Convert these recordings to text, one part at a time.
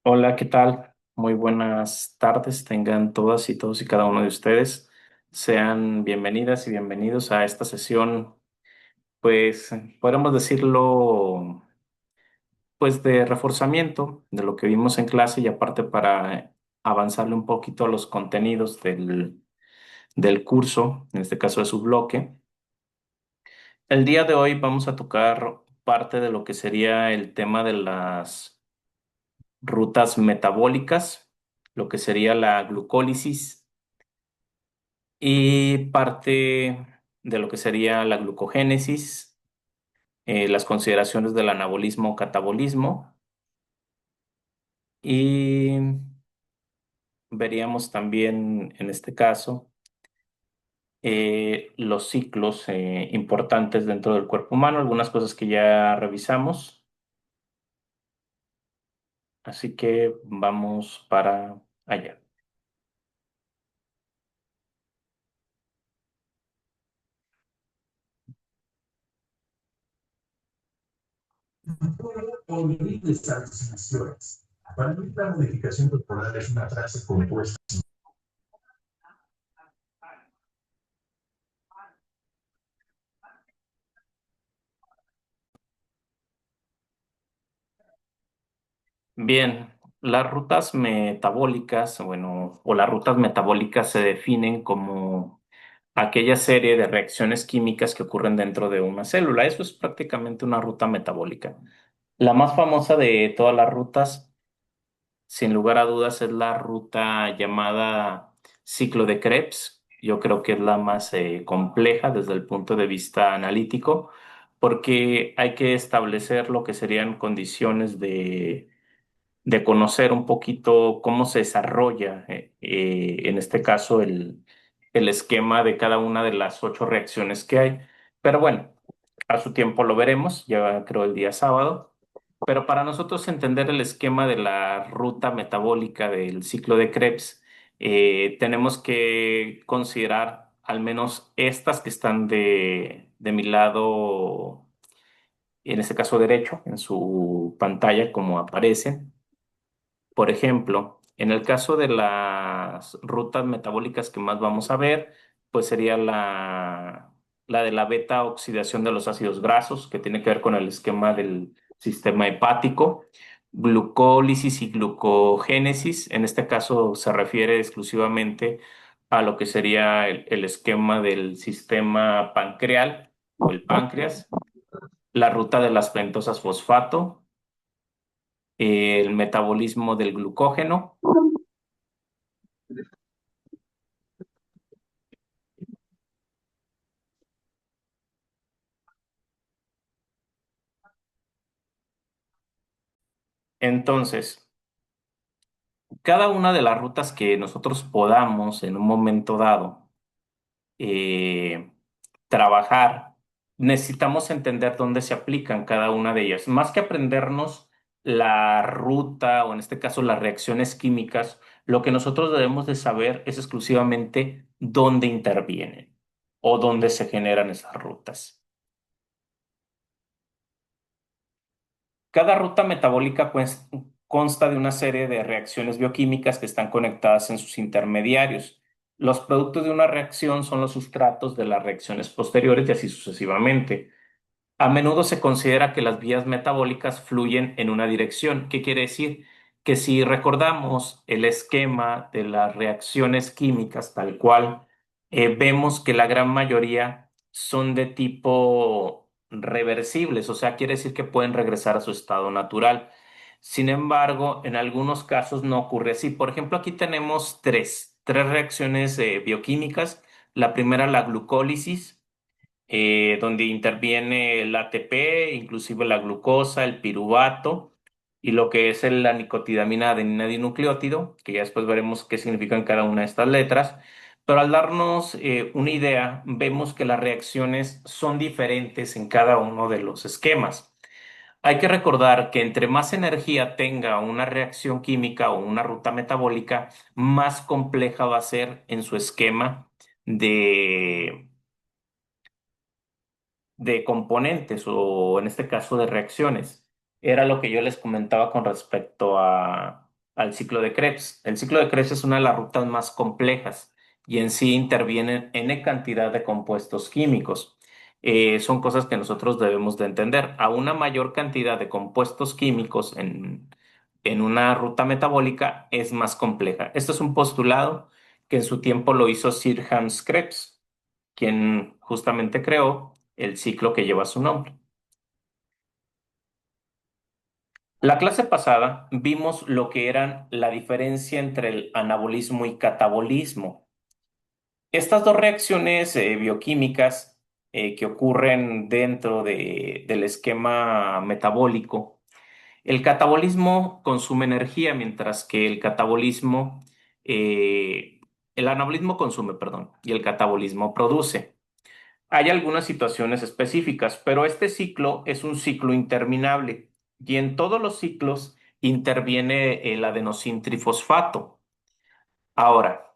Hola, ¿qué tal? Muy buenas tardes, tengan todas y todos y cada uno de ustedes. Sean bienvenidas y bienvenidos a esta sesión, pues podemos decirlo, pues de reforzamiento de lo que vimos en clase y aparte para avanzarle un poquito a los contenidos del curso, en este caso de su bloque. El día de hoy vamos a tocar parte de lo que sería el tema de las rutas metabólicas, lo que sería la glucólisis y parte de lo que sería la glucogénesis, las consideraciones del anabolismo o catabolismo y veríamos también en este caso los ciclos importantes dentro del cuerpo humano, algunas cosas que ya revisamos, así que vamos para allá. O nivel de alucinaciones. Para mí, la modificación corporal es una frase compuesta. Bien, las rutas metabólicas, bueno, o las rutas metabólicas se definen como aquella serie de reacciones químicas que ocurren dentro de una célula. Eso es prácticamente una ruta metabólica. La más famosa de todas las rutas, sin lugar a dudas, es la ruta llamada ciclo de Krebs. Yo creo que es la más compleja desde el punto de vista analítico, porque hay que establecer lo que serían condiciones de conocer un poquito cómo se desarrolla, en este caso, el esquema de cada una de las ocho reacciones que hay. Pero bueno, a su tiempo lo veremos, ya creo el día sábado. Pero para nosotros entender el esquema de la ruta metabólica del ciclo de Krebs, tenemos que considerar al menos estas que están de mi lado, en este caso derecho, en su pantalla, como aparecen. Por ejemplo, en el caso de las rutas metabólicas que más vamos a ver, pues sería la de la beta oxidación de los ácidos grasos, que tiene que ver con el esquema del sistema hepático, glucólisis y glucogénesis. En este caso se refiere exclusivamente a lo que sería el esquema del sistema pancreal o el páncreas, la ruta de las pentosas fosfato, el metabolismo del glucógeno. Entonces, cada una de las rutas que nosotros podamos en un momento dado eh, trabajar, necesitamos entender dónde se aplican cada una de ellas. Más que aprendernos la ruta o en este caso las reacciones químicas, lo que nosotros debemos de saber es exclusivamente dónde intervienen o dónde se generan esas rutas. Cada ruta metabólica consta de una serie de reacciones bioquímicas que están conectadas en sus intermediarios. Los productos de una reacción son los sustratos de las reacciones posteriores y así sucesivamente. A menudo se considera que las vías metabólicas fluyen en una dirección. ¿Qué quiere decir? Que si recordamos el esquema de las reacciones químicas tal cual, vemos que la gran mayoría son de tipo reversibles, o sea, quiere decir que pueden regresar a su estado natural. Sin embargo, en algunos casos no ocurre así. Por ejemplo, aquí tenemos tres reacciones bioquímicas. La primera, la glucólisis, donde interviene el ATP, inclusive la glucosa, el piruvato y lo que es la nicotidamina adenina dinucleótido, que ya después veremos qué significan cada una de estas letras. Pero al darnos una idea, vemos que las reacciones son diferentes en cada uno de los esquemas. Hay que recordar que entre más energía tenga una reacción química o una ruta metabólica, más compleja va a ser en su esquema de de componentes o en este caso de reacciones. Era lo que yo les comentaba con respecto al ciclo de Krebs. El ciclo de Krebs es una de las rutas más complejas y en sí intervienen N cantidad de compuestos químicos. Son cosas que nosotros debemos de entender. A una mayor cantidad de compuestos químicos en una ruta metabólica es más compleja. Esto es un postulado que en su tiempo lo hizo Sir Hans Krebs, quien justamente creó el ciclo que lleva su nombre. La clase pasada vimos lo que eran la diferencia entre el anabolismo y catabolismo. Estas dos reacciones bioquímicas que ocurren dentro del esquema metabólico, el catabolismo consume energía, mientras que eh, el anabolismo consume, perdón, y el catabolismo produce. Hay algunas situaciones específicas, pero este ciclo es un ciclo interminable y en todos los ciclos interviene el adenosín trifosfato. Ahora,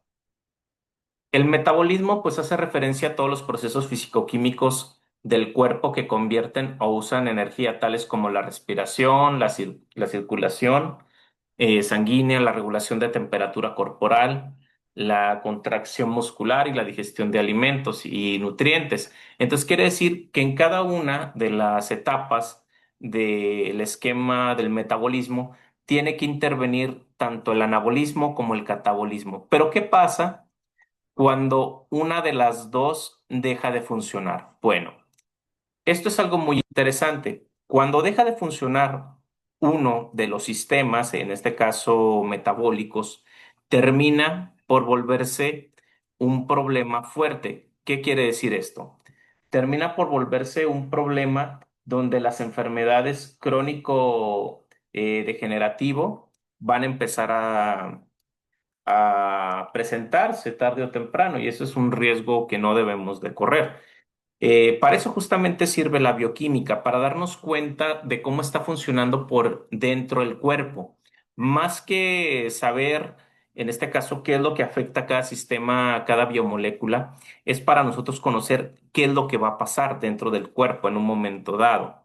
el metabolismo pues hace referencia a todos los procesos fisicoquímicos del cuerpo que convierten o usan energía, tales como la respiración, la circulación sanguínea, la regulación de temperatura corporal, la contracción muscular y la digestión de alimentos y nutrientes. Entonces quiere decir que en cada una de las etapas del esquema del metabolismo tiene que intervenir tanto el anabolismo como el catabolismo. Pero ¿qué pasa cuando una de las dos deja de funcionar? Bueno, esto es algo muy interesante. Cuando deja de funcionar uno de los sistemas, en este caso metabólicos, termina por volverse un problema fuerte. ¿Qué quiere decir esto? Termina por volverse un problema donde las enfermedades crónico degenerativo van a empezar a presentarse tarde o temprano y eso es un riesgo que no debemos de correr. Para eso justamente sirve la bioquímica, para darnos cuenta de cómo está funcionando por dentro el cuerpo. Más que saber, en este caso, qué es lo que afecta a cada sistema, a cada biomolécula, es para nosotros conocer qué es lo que va a pasar dentro del cuerpo en un momento dado.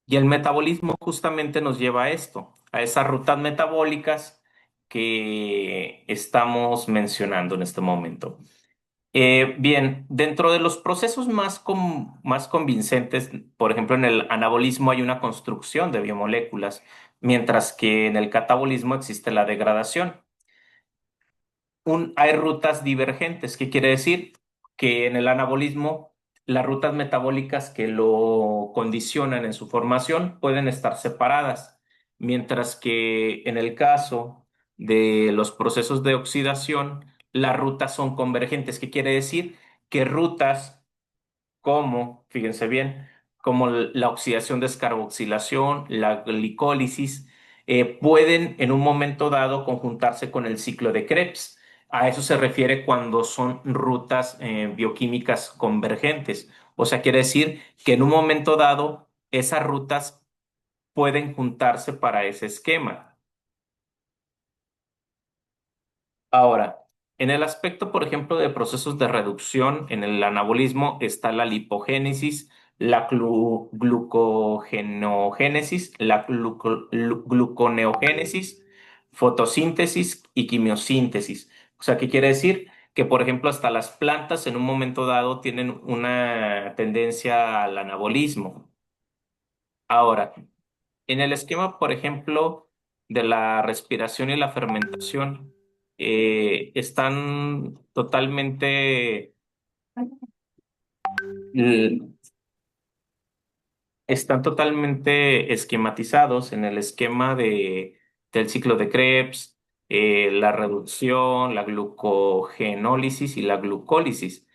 Y el metabolismo justamente nos lleva a esto, a esas rutas metabólicas que estamos mencionando en este momento. Bien, dentro de los procesos más convincentes, por ejemplo, en el anabolismo hay una construcción de biomoléculas, mientras que en el catabolismo existe la degradación. Hay rutas divergentes, ¿qué quiere decir? Que en el anabolismo las rutas metabólicas que lo condicionan en su formación pueden estar separadas, mientras que en el caso de los procesos de oxidación, las rutas son convergentes. ¿Qué quiere decir? Que rutas como, fíjense bien, como la oxidación descarboxilación, la glicólisis, pueden en un momento dado conjuntarse con el ciclo de Krebs. A eso se refiere cuando son rutas bioquímicas convergentes. O sea, quiere decir que en un momento dado esas rutas pueden juntarse para ese esquema. Ahora, en el aspecto, por ejemplo, de procesos de reducción, en el anabolismo está la lipogénesis, la glucogenogénesis, la gluconeogénesis, fotosíntesis y quimiosíntesis. O sea, ¿qué quiere decir? Que, por ejemplo, hasta las plantas en un momento dado tienen una tendencia al anabolismo. Ahora, en el esquema, por ejemplo, de la respiración y la fermentación, están l- están totalmente esquematizados en el esquema del ciclo de Krebs, la reducción, la glucogenólisis y la glucólisis.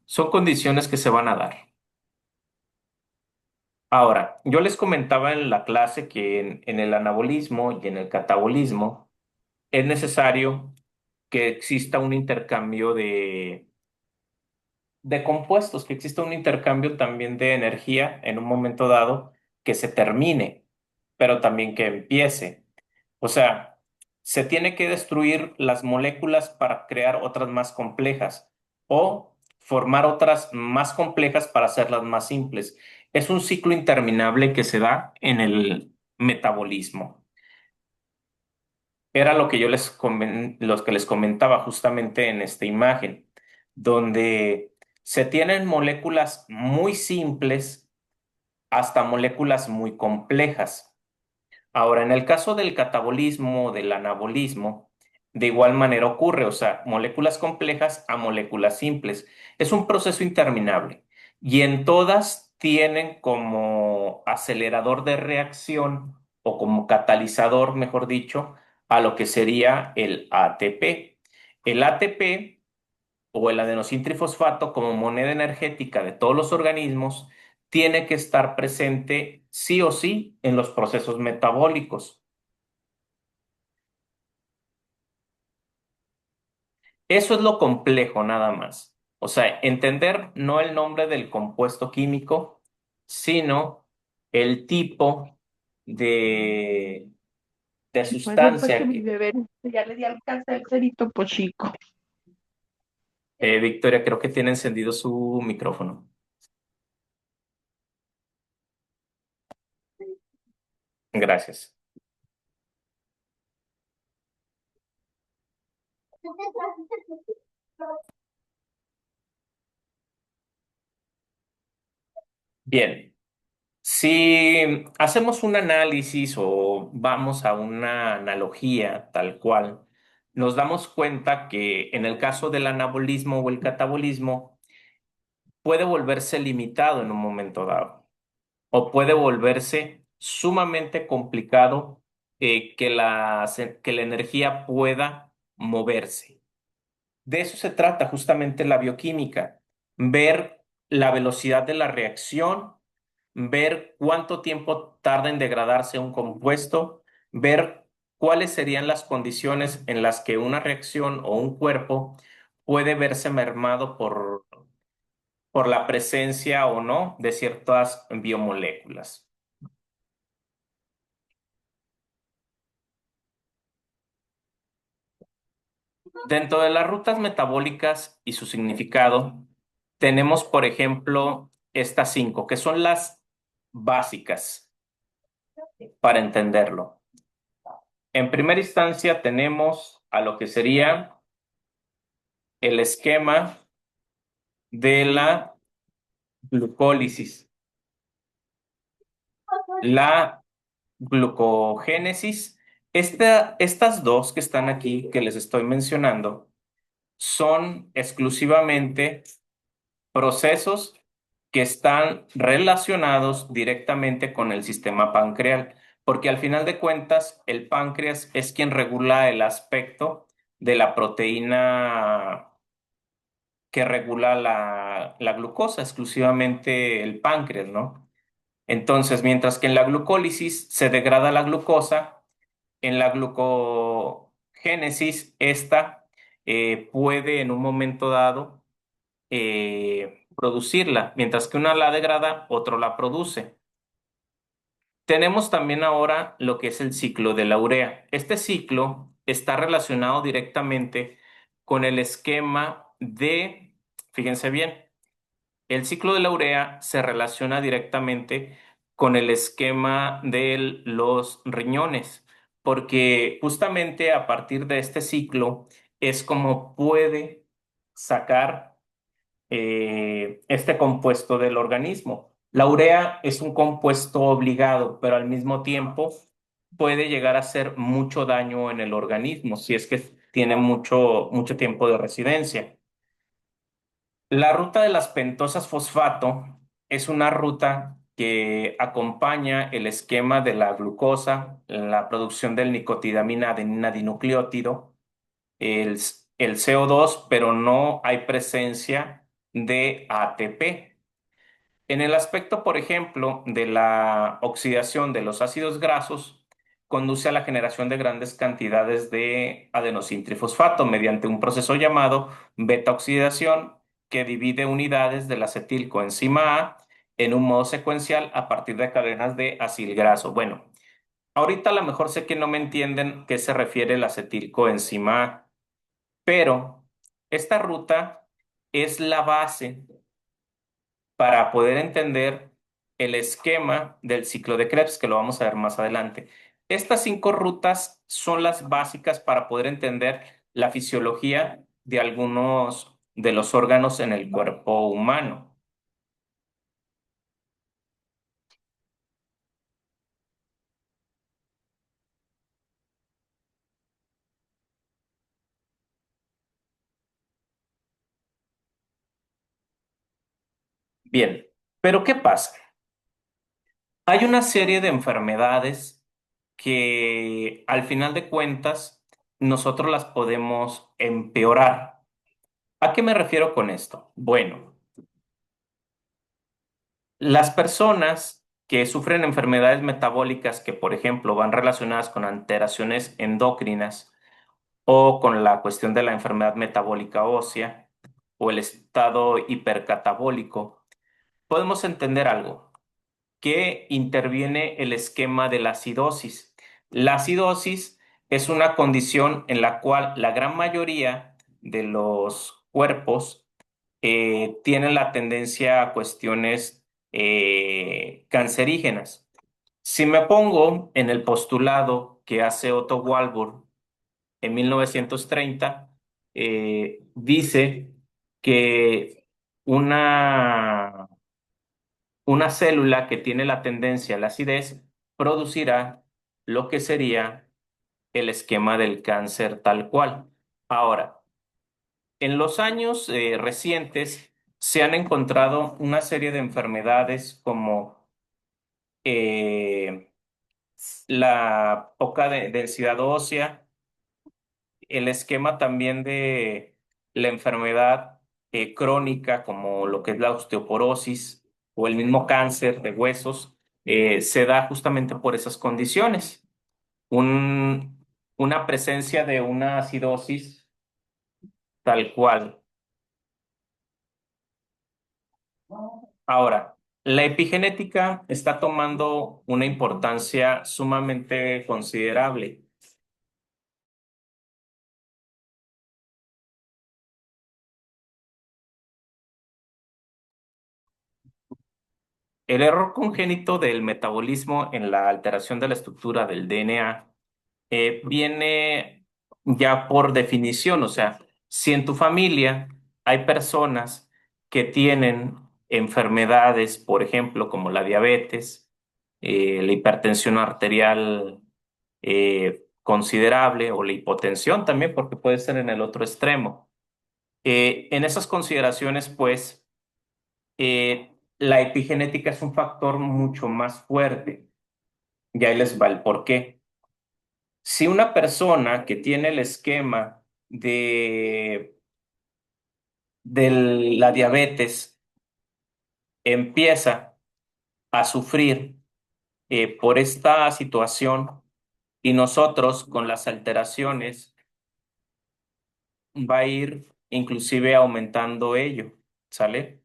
Son condiciones que se van a dar. Ahora, yo les comentaba en la clase que en el anabolismo y en el catabolismo, es necesario que exista un intercambio de compuestos, que exista un intercambio también de energía en un momento dado que se termine, pero también que empiece. O sea, se tiene que destruir las moléculas para crear otras más complejas o formar otras más complejas para hacerlas más simples. Es un ciclo interminable que se da en el metabolismo. Era lo que los que les comentaba justamente en esta imagen, donde se tienen moléculas muy simples hasta moléculas muy complejas. Ahora, en el caso del catabolismo o del anabolismo, de igual manera ocurre, o sea, moléculas complejas a moléculas simples. Es un proceso interminable y en todas tienen como acelerador de reacción o como catalizador, mejor dicho, a lo que sería el ATP. El ATP o el adenosintrifosfato como moneda energética de todos los organismos tiene que estar presente sí o sí en los procesos metabólicos. Eso es lo complejo nada más. O sea, entender no el nombre del compuesto químico, sino el tipo de, de Recuerdo pues que sustancia mi que... bebé ya le di al cáncer y topo chico. Victoria, creo que tiene encendido su micrófono. Gracias. Bien. Si hacemos un análisis o vamos a una analogía tal cual, nos damos cuenta que en el caso del anabolismo o el catabolismo puede volverse limitado en un momento dado o puede volverse sumamente complicado que la energía pueda moverse. De eso se trata justamente la bioquímica, ver la velocidad de la reacción, ver cuánto tiempo tarda en degradarse un compuesto, ver cuáles serían las condiciones en las que una reacción o un cuerpo puede verse mermado por la presencia o no de ciertas biomoléculas. Dentro de las rutas metabólicas y su significado, tenemos, por ejemplo, estas cinco, que son las básicas para entenderlo. En primera instancia, tenemos a lo que sería el esquema de la glucólisis, la glucogénesis. Estas dos que están aquí, que les estoy mencionando, son exclusivamente procesos que están relacionados directamente con el sistema pancreal, porque al final de cuentas el páncreas es quien regula el aspecto de la proteína que regula la glucosa, exclusivamente el páncreas, ¿no? Entonces, mientras que en la glucólisis se degrada la glucosa, en la glucogénesis, esta puede en un momento dado producirla, mientras que una la degrada, otro la produce. Tenemos también ahora lo que es el ciclo de la urea. Este ciclo está relacionado directamente con el esquema de, fíjense bien, el ciclo de la urea se relaciona directamente con el esquema de los riñones, porque justamente a partir de este ciclo es como puede sacar este compuesto del organismo. La urea es un compuesto obligado, pero al mismo tiempo puede llegar a hacer mucho daño en el organismo si es que tiene mucho tiempo de residencia. La ruta de las pentosas fosfato es una ruta que acompaña el esquema de la glucosa, la producción del nicotidamina adenina dinucleótido, el, el CO2, pero no hay presencia de ATP. En el aspecto, por ejemplo, de la oxidación de los ácidos grasos, conduce a la generación de grandes cantidades de adenosintrifosfato mediante un proceso llamado beta-oxidación que divide unidades del acetilcoenzima A en un modo secuencial a partir de cadenas de acilgraso. Bueno, ahorita a lo mejor sé que no me entienden qué se refiere el acetilcoenzima A, pero esta ruta es la base para poder entender el esquema del ciclo de Krebs, que lo vamos a ver más adelante. Estas 5 rutas son las básicas para poder entender la fisiología de algunos de los órganos en el cuerpo humano. Bien, pero ¿qué pasa? Hay una serie de enfermedades que al final de cuentas nosotros las podemos empeorar. ¿A qué me refiero con esto? Bueno, las personas que sufren enfermedades metabólicas que, por ejemplo, van relacionadas con alteraciones endocrinas o con la cuestión de la enfermedad metabólica ósea o el estado hipercatabólico, podemos entender algo, que interviene el esquema de la acidosis. La acidosis es una condición en la cual la gran mayoría de los cuerpos tienen la tendencia a cuestiones cancerígenas. Si me pongo en el postulado que hace Otto Warburg en 1930, dice que una una célula que tiene la tendencia a la acidez producirá lo que sería el esquema del cáncer tal cual. Ahora, en los años recientes se han encontrado una serie de enfermedades como eh, la poca densidad ósea, el esquema también de la enfermedad crónica, como lo que es la osteoporosis o el mismo cáncer de huesos, se da justamente por esas condiciones. Una presencia de una acidosis tal cual. Ahora, la epigenética está tomando una importancia sumamente considerable. El error congénito del metabolismo en la alteración de la estructura del DNA viene ya por definición, o sea, si en tu familia hay personas que tienen enfermedades, por ejemplo, como la diabetes, la hipertensión arterial considerable o la hipotensión también, porque puede ser en el otro extremo. En esas consideraciones, pues, la epigenética es un factor mucho más fuerte. Y ahí les va el porqué. Si una persona que tiene el esquema de la diabetes empieza a sufrir por esta situación y nosotros con las alteraciones va a ir inclusive aumentando ello, ¿sale?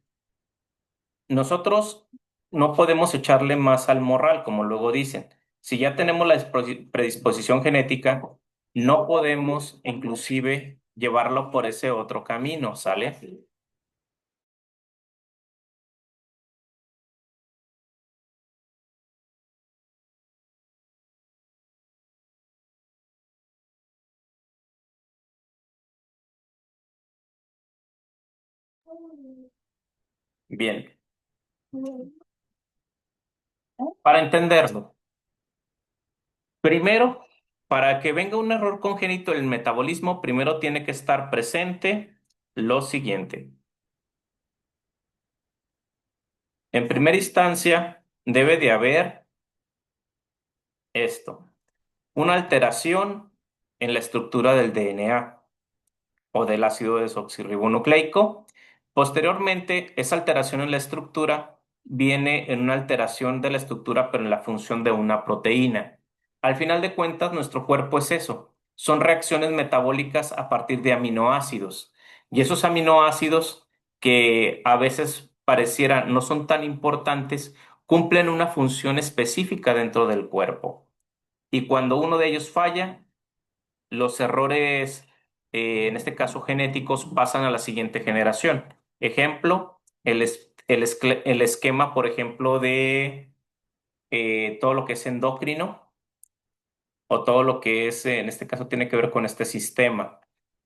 Nosotros no podemos echarle más al morral, como luego dicen. Si ya tenemos la predisposición genética, no podemos inclusive llevarlo por ese otro camino, ¿sale? Bien, para entenderlo, primero, para que venga un error congénito en el metabolismo, primero tiene que estar presente lo siguiente. En primera instancia, debe de haber esto, una alteración en la estructura del DNA o del ácido desoxirribonucleico. Posteriormente, esa alteración en la estructura viene en una alteración de la estructura, pero en la función de una proteína. Al final de cuentas, nuestro cuerpo es eso. Son reacciones metabólicas a partir de aminoácidos. Y esos aminoácidos que a veces pareciera no son tan importantes, cumplen una función específica dentro del cuerpo. Y cuando uno de ellos falla, los errores en este caso genéticos, pasan a la siguiente generación. Ejemplo, el esquema, por ejemplo, de todo lo que es endocrino o todo lo que es, en este caso, tiene que ver con este sistema.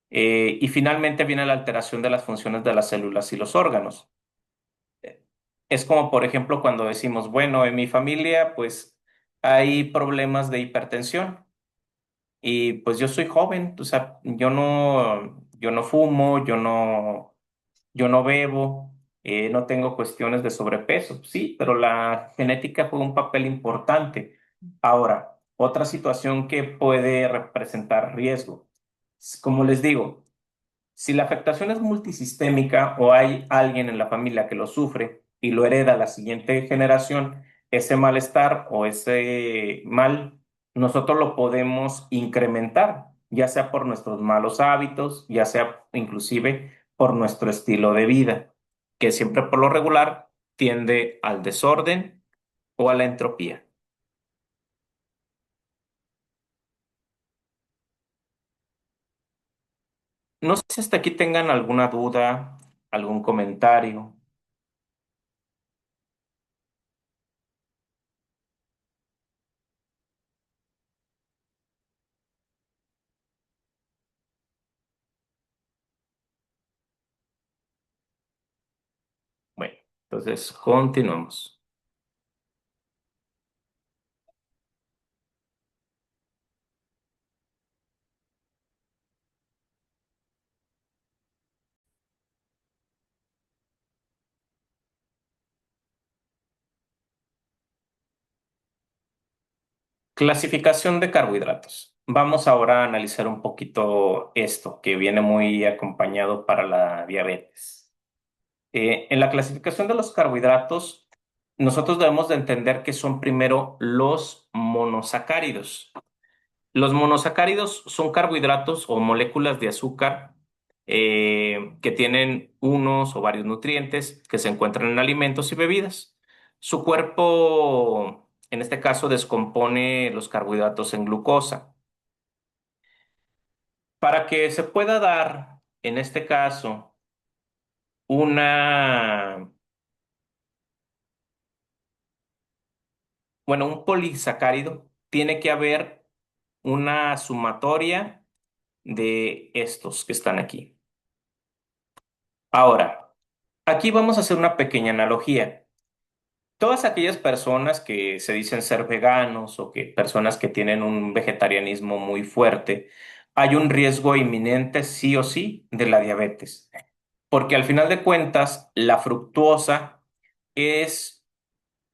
Y finalmente viene la alteración de las funciones de las células y los órganos. Es como, por ejemplo, cuando decimos, bueno, en mi familia, pues hay problemas de hipertensión. Y pues yo soy joven, o sea, yo no fumo, yo no bebo, no tengo cuestiones de sobrepeso, sí, pero la genética juega un papel importante. Ahora, otra situación que puede representar riesgo. Como les digo, si la afectación es multisistémica o hay alguien en la familia que lo sufre y lo hereda a la siguiente generación, ese malestar o ese mal, nosotros lo podemos incrementar, ya sea por nuestros malos hábitos, ya sea inclusive por nuestro estilo de vida, que siempre por lo regular tiende al desorden o a la entropía. No sé si hasta aquí tengan alguna duda, algún comentario. Bueno, entonces continuamos. Clasificación de carbohidratos. Vamos ahora a analizar un poquito esto que viene muy acompañado para la diabetes. En la clasificación de los carbohidratos, nosotros debemos de entender que son primero los monosacáridos. Los monosacáridos son carbohidratos o moléculas de azúcar que tienen unos o varios nutrientes que se encuentran en alimentos y bebidas. Su cuerpo, en este caso, descompone los carbohidratos en glucosa. Para que se pueda dar, en este caso, una, bueno, un polisacárido, tiene que haber una sumatoria de estos que están aquí. Ahora, aquí vamos a hacer una pequeña analogía. Todas aquellas personas que se dicen ser veganos o que personas que tienen un vegetarianismo muy fuerte, hay un riesgo inminente sí o sí de la diabetes, porque al final de cuentas la fructuosa es,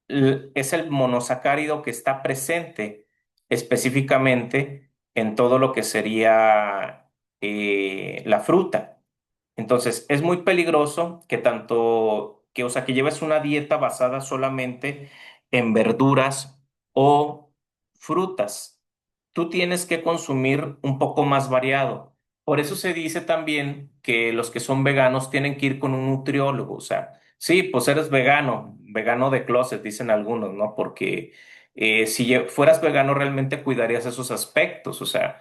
es el monosacárido que está presente específicamente en todo lo que sería la fruta. Entonces, es muy peligroso que o sea, que lleves una dieta basada solamente en verduras o frutas. Tú tienes que consumir un poco más variado. Por eso se dice también que los que son veganos tienen que ir con un nutriólogo. O sea, sí, pues eres vegano, vegano de closet, dicen algunos, ¿no? Porque si fueras vegano realmente cuidarías esos aspectos. O sea,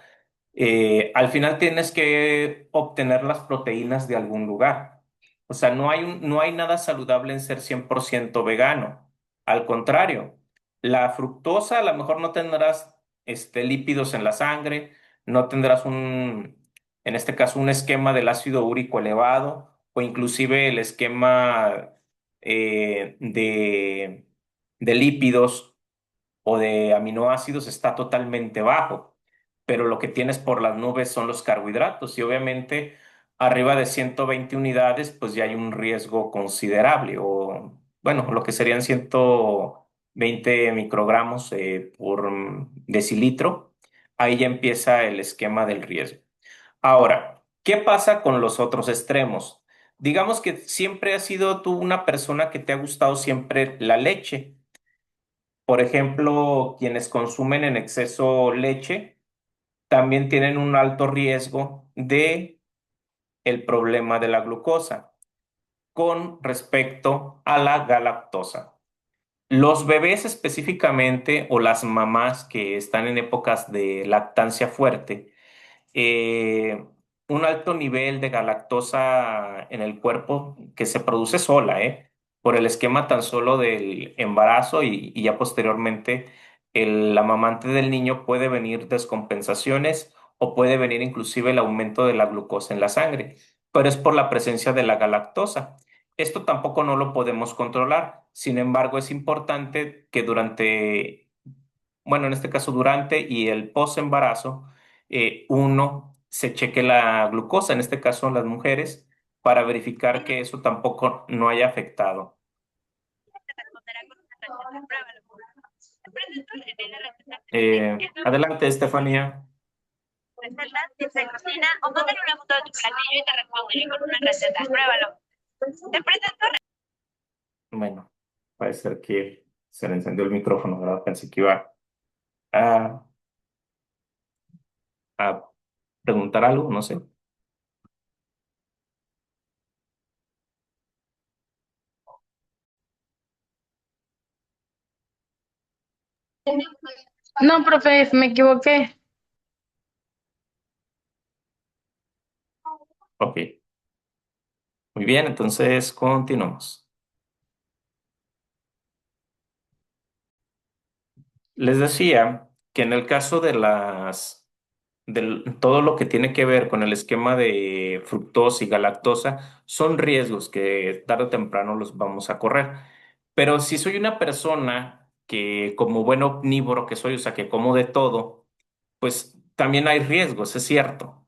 al final tienes que obtener las proteínas de algún lugar. O sea, no hay nada saludable en ser 100% vegano. Al contrario, la fructosa a lo mejor no tendrás lípidos en la sangre, no tendrás en este caso, un esquema del ácido úrico elevado o inclusive el esquema de lípidos o de aminoácidos está totalmente bajo, pero lo que tienes por las nubes son los carbohidratos y obviamente arriba de 120 unidades pues ya hay un riesgo considerable o bueno, lo que serían 120 microgramos por decilitro, ahí ya empieza el esquema del riesgo. Ahora, ¿qué pasa con los otros extremos? Digamos que siempre has sido tú una persona que te ha gustado siempre la leche. Por ejemplo, quienes consumen en exceso leche también tienen un alto riesgo de el problema de la glucosa con respecto a la galactosa. Los bebés específicamente o las mamás que están en épocas de lactancia fuerte, un alto nivel de galactosa en el cuerpo que se produce sola, por el esquema tan solo del embarazo y ya posteriormente el amamante del niño puede venir descompensaciones o puede venir inclusive el aumento de la glucosa en la sangre, pero es por la presencia de la galactosa. Esto tampoco no lo podemos controlar. Sin embargo, es importante que bueno, en este caso durante y el post-embarazo, uno se cheque la glucosa, en este caso en las mujeres, para verificar que eso tampoco no haya afectado. Adelante, Estefanía. Recetas que se cocina o mándale una foto de tu platillo y te responderé con una receta. Pruébalo. Te presento. Bueno, parece ser que se le encendió el micrófono, ¿verdad? Pensé que iba a, a preguntar algo, no sé. No, profe, me equivoqué. Ok, muy bien, entonces continuamos. Les decía que en el caso de todo lo que tiene que ver con el esquema de fructosa y galactosa, son riesgos que tarde o temprano los vamos a correr. Pero si soy una persona que, como buen omnívoro que soy, o sea, que como de todo, pues también hay riesgos, es cierto.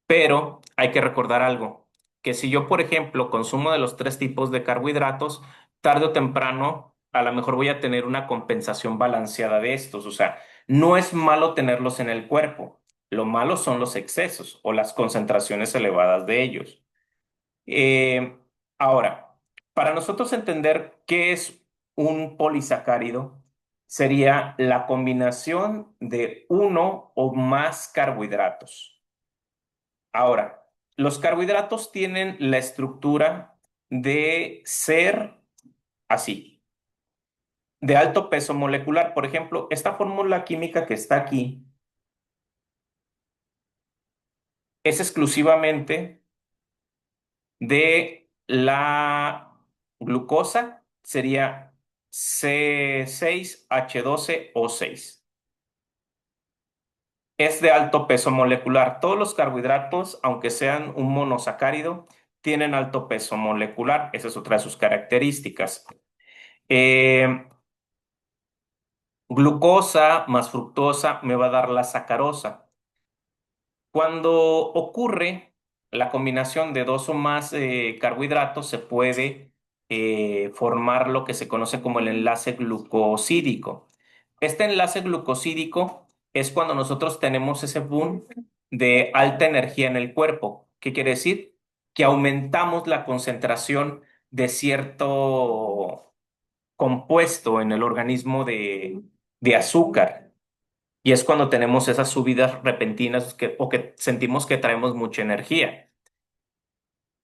Pero hay que recordar algo, que si yo, por ejemplo, consumo de los tres tipos de carbohidratos, tarde o temprano, a lo mejor voy a tener una compensación balanceada de estos. O sea, no es malo tenerlos en el cuerpo. Lo malo son los excesos o las concentraciones elevadas de ellos. Eh, Ahora, para nosotros entender qué es un polisacárido, sería la combinación de uno o más carbohidratos. Ahora, los carbohidratos tienen la estructura de ser así, de alto peso molecular. Por ejemplo, esta fórmula química que está aquí es exclusivamente de la glucosa, sería C6H12O6. Es de alto peso molecular. Todos los carbohidratos, aunque sean un monosacárido, tienen alto peso molecular. Esa es otra de sus características. Eh, Glucosa más fructosa me va a dar la sacarosa. Cuando ocurre la combinación de dos o más carbohidratos, se puede formar lo que se conoce como el enlace glucosídico. Este enlace glucosídico es cuando nosotros tenemos ese boom de alta energía en el cuerpo. ¿Qué quiere decir? Que aumentamos la concentración de cierto compuesto en el organismo de azúcar. Y es cuando tenemos esas subidas repentinas o que sentimos que traemos mucha energía.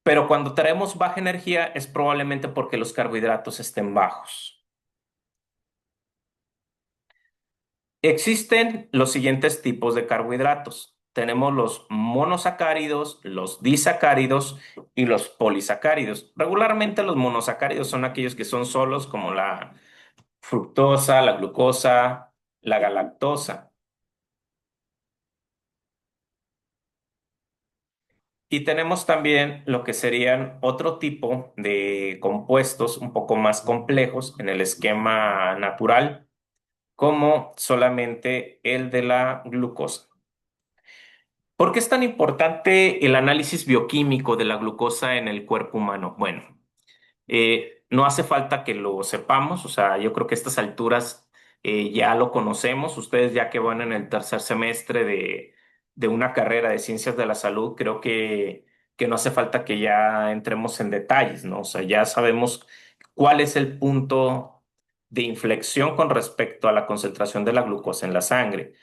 Pero cuando traemos baja energía es probablemente porque los carbohidratos estén bajos. Existen los siguientes tipos de carbohidratos. Tenemos los monosacáridos, los disacáridos y los polisacáridos. Regularmente los monosacáridos son aquellos que son solos, como la fructosa, la glucosa, la galactosa. Y tenemos también lo que serían otro tipo de compuestos un poco más complejos en el esquema natural, como solamente el de la glucosa. ¿Por qué es tan importante el análisis bioquímico de la glucosa en el cuerpo humano? Bueno, no hace falta que lo sepamos, o sea, yo creo que a estas alturas ya lo conocemos. Ustedes ya que van en el tercer semestre de una carrera de ciencias de la salud, creo que no hace falta que ya entremos en detalles, ¿no? O sea, ya sabemos cuál es el punto de inflexión con respecto a la concentración de la glucosa en la sangre.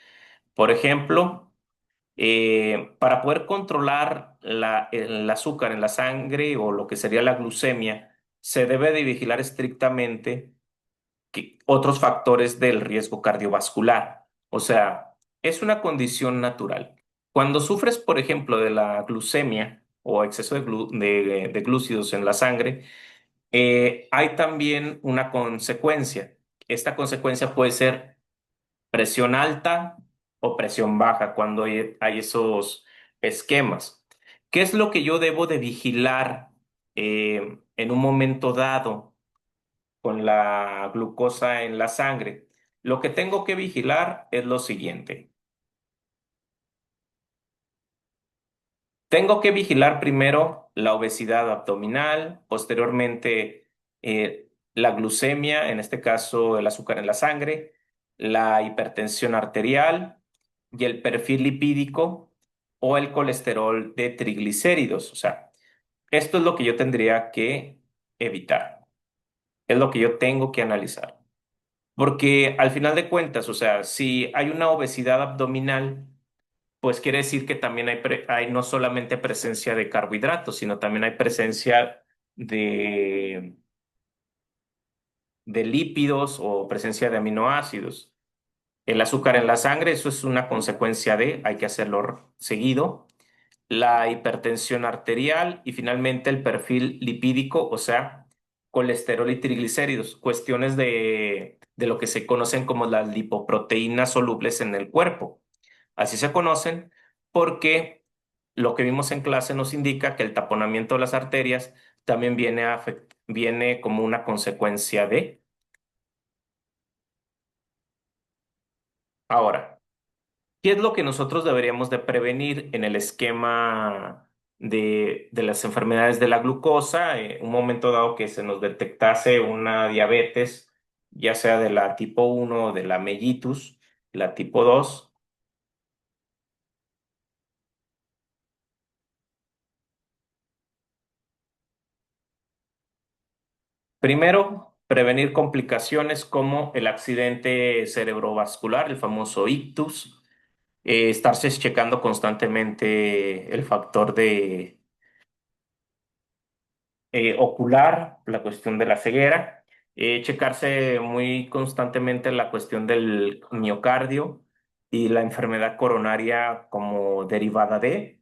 Por ejemplo, para poder controlar el azúcar en la sangre o lo que sería la glucemia, se debe de vigilar estrictamente otros factores del riesgo cardiovascular. O sea, es una condición natural. Cuando sufres, por ejemplo, de la glucemia o exceso de glúcidos en la sangre, hay también una consecuencia. Esta consecuencia puede ser presión alta o presión baja cuando hay esos esquemas. ¿Qué es lo que yo debo de vigilar en un momento dado con la glucosa en la sangre? Lo que tengo que vigilar es lo siguiente. Tengo que vigilar primero la obesidad abdominal, posteriormente la glucemia, en este caso el azúcar en la sangre, la hipertensión arterial y el perfil lipídico o el colesterol de triglicéridos. O sea, esto es lo que yo tendría que evitar, es lo que yo tengo que analizar. Porque al final de cuentas, o sea, si hay una obesidad abdominal, pues quiere decir que también hay no solamente presencia de carbohidratos, sino también hay presencia de, de lípidos o presencia de aminoácidos. El azúcar en la sangre, eso es una consecuencia hay que hacerlo seguido. La hipertensión arterial y finalmente el perfil lipídico, o sea, colesterol y triglicéridos, cuestiones de lo que se conocen como las lipoproteínas solubles en el cuerpo. Así se conocen porque lo que vimos en clase nos indica que el taponamiento de las arterias también viene como una consecuencia de. Ahora, ¿qué es lo que nosotros deberíamos de prevenir en el esquema de las enfermedades de la glucosa? Un momento dado que se nos detectase una diabetes, ya sea de la tipo 1 o de la mellitus, la tipo 2. Primero, prevenir complicaciones como el accidente cerebrovascular, el famoso ictus, estarse checando constantemente el factor de ocular, la cuestión de la ceguera, checarse muy constantemente la cuestión del miocardio y la enfermedad coronaria como derivada de.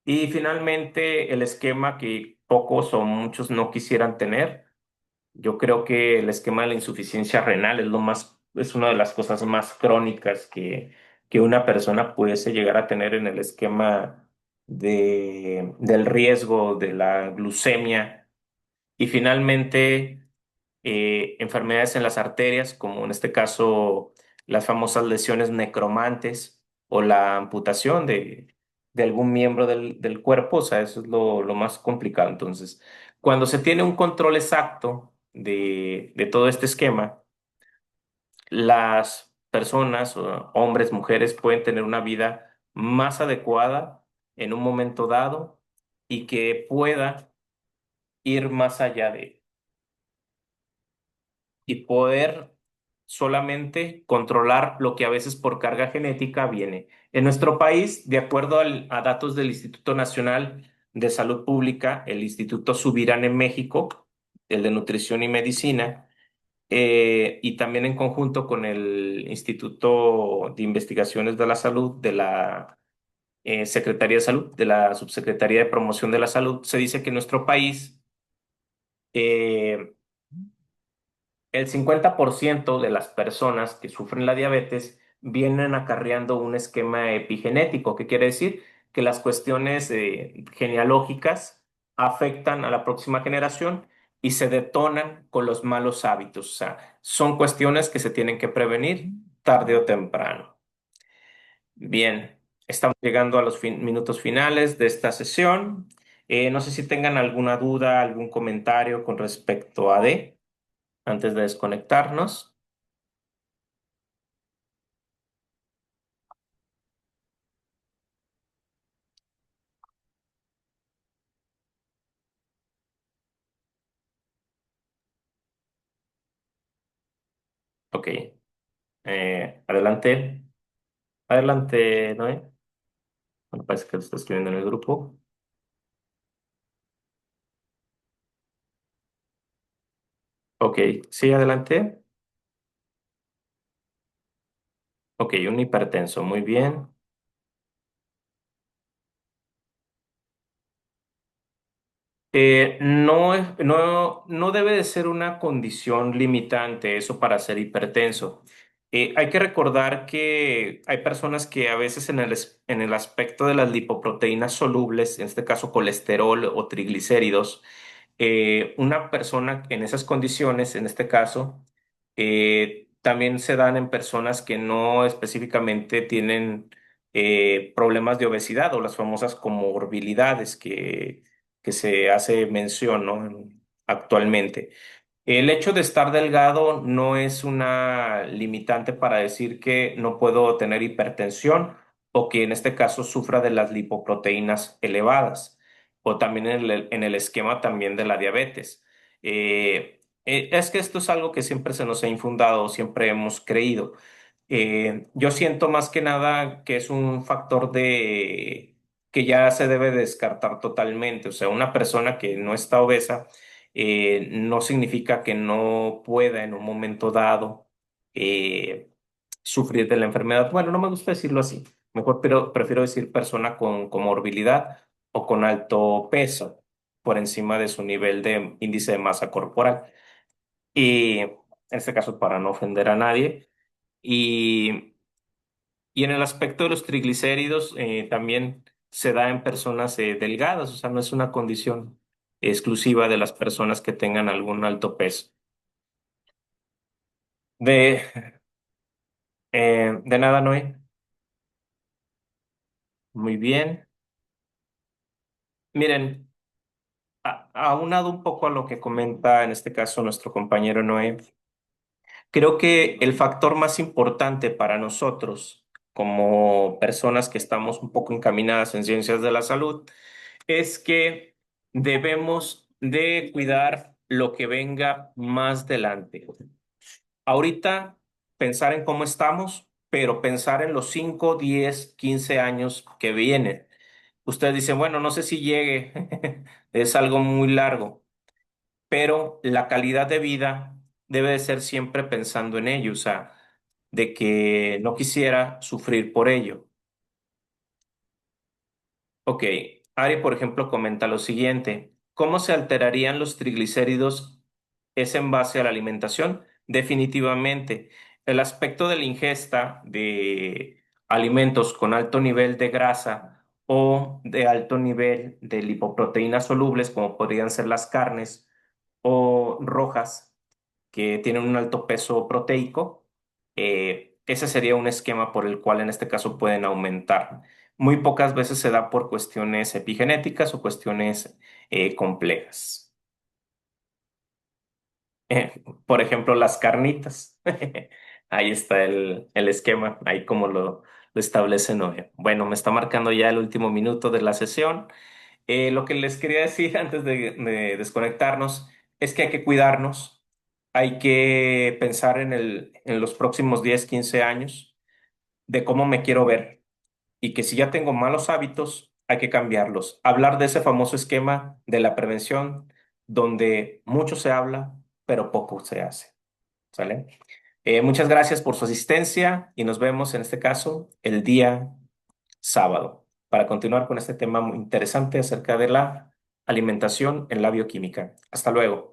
Y finalmente el esquema que pocos o muchos no quisieran tener. Yo creo que el esquema de la insuficiencia renal es una de las cosas más crónicas que una persona pudiese llegar a tener en el esquema del riesgo de la glucemia. Y finalmente, enfermedades en las arterias, como en este caso las famosas lesiones necromantes o la amputación de algún miembro del cuerpo. O sea, eso es lo más complicado. Entonces, cuando se tiene un control exacto de todo este esquema, las personas, o hombres, mujeres, pueden tener una vida más adecuada en un momento dado y que pueda ir más allá y poder solamente controlar lo que a veces por carga genética viene. En nuestro país, de acuerdo a datos del Instituto Nacional de Salud Pública, el Instituto Subirán en México, el de Nutrición y Medicina, y también en conjunto con el Instituto de Investigaciones de la Salud de la Secretaría de Salud, de la Subsecretaría de Promoción de la Salud, se dice que en nuestro país eh, el 50% de las personas que sufren la diabetes vienen acarreando un esquema epigenético. ¿Qué quiere decir? Que las cuestiones genealógicas afectan a la próxima generación y se detonan con los malos hábitos. O sea, son cuestiones que se tienen que prevenir tarde o temprano. Bien, estamos llegando a los minutos finales de esta sesión. No sé si tengan alguna duda, algún comentario con respecto a antes de desconectarnos. Ok. Adelante. Adelante, Noé. Bueno, parece que lo está escribiendo en el grupo. Ok. Sí, adelante. Ok, un hipertenso. Muy bien. No debe de ser una condición limitante eso para ser hipertenso. Hay que recordar que hay personas que a veces en el aspecto de las lipoproteínas solubles, en este caso colesterol o triglicéridos, una persona en esas condiciones, en este caso, también se dan en personas que no específicamente tienen problemas de obesidad o las famosas comorbilidades que se hace mención, ¿no? Actualmente. El hecho de estar delgado no es una limitante para decir que no puedo tener hipertensión o que en este caso sufra de las lipoproteínas elevadas o también en el esquema también de la diabetes. Es que esto es algo que siempre se nos ha infundado, siempre hemos creído. Yo siento más que nada que es un factor de que ya se debe descartar totalmente. O sea, una persona que no está obesa no significa que no pueda en un momento dado eh, sufrir de la enfermedad. Bueno, no me gusta decirlo así. Mejor pero prefiero decir persona con comorbilidad o con alto peso por encima de su nivel de índice de masa corporal. Y en este caso, para no ofender a nadie. Y, y en el aspecto de los triglicéridos, también se da en personas delgadas, o sea, no es una condición exclusiva de las personas que tengan algún alto peso. De, de nada, Noé. Muy bien. Miren, aunado un poco a lo que comenta en este caso nuestro compañero Noé, creo que el factor más importante para nosotros, como personas que estamos un poco encaminadas en ciencias de la salud, es que debemos de cuidar lo que venga más delante. Ahorita pensar en cómo estamos, pero pensar en los 5, 10, 15 años que vienen. Ustedes dicen, bueno, no sé si llegue, es algo muy largo, pero la calidad de vida debe de ser siempre pensando en ello, o sea, de que no quisiera sufrir por ello. Ok, Ari, por ejemplo, comenta lo siguiente. ¿Cómo se alterarían los triglicéridos? ¿Es en base a la alimentación? Definitivamente. El aspecto de la ingesta de alimentos con alto nivel de grasa o de alto nivel de lipoproteínas solubles, como podrían ser las carnes o rojas, que tienen un alto peso proteico, ese sería un esquema por el cual en este caso pueden aumentar. Muy pocas veces se da por cuestiones epigenéticas o cuestiones complejas. Por ejemplo, las carnitas. Ahí está el esquema, ahí como lo establece Noé. Bueno, me está marcando ya el último minuto de la sesión. Lo que les quería decir antes de desconectarnos es que hay que cuidarnos, hay que pensar en los próximos 10, 15 años de cómo me quiero ver y que si ya tengo malos hábitos, hay que cambiarlos. Hablar de ese famoso esquema de la prevención donde mucho se habla, pero poco se hace. ¿Sale? Muchas gracias por su asistencia y nos vemos en este caso el día sábado para continuar con este tema muy interesante acerca de la alimentación en la bioquímica. Hasta luego.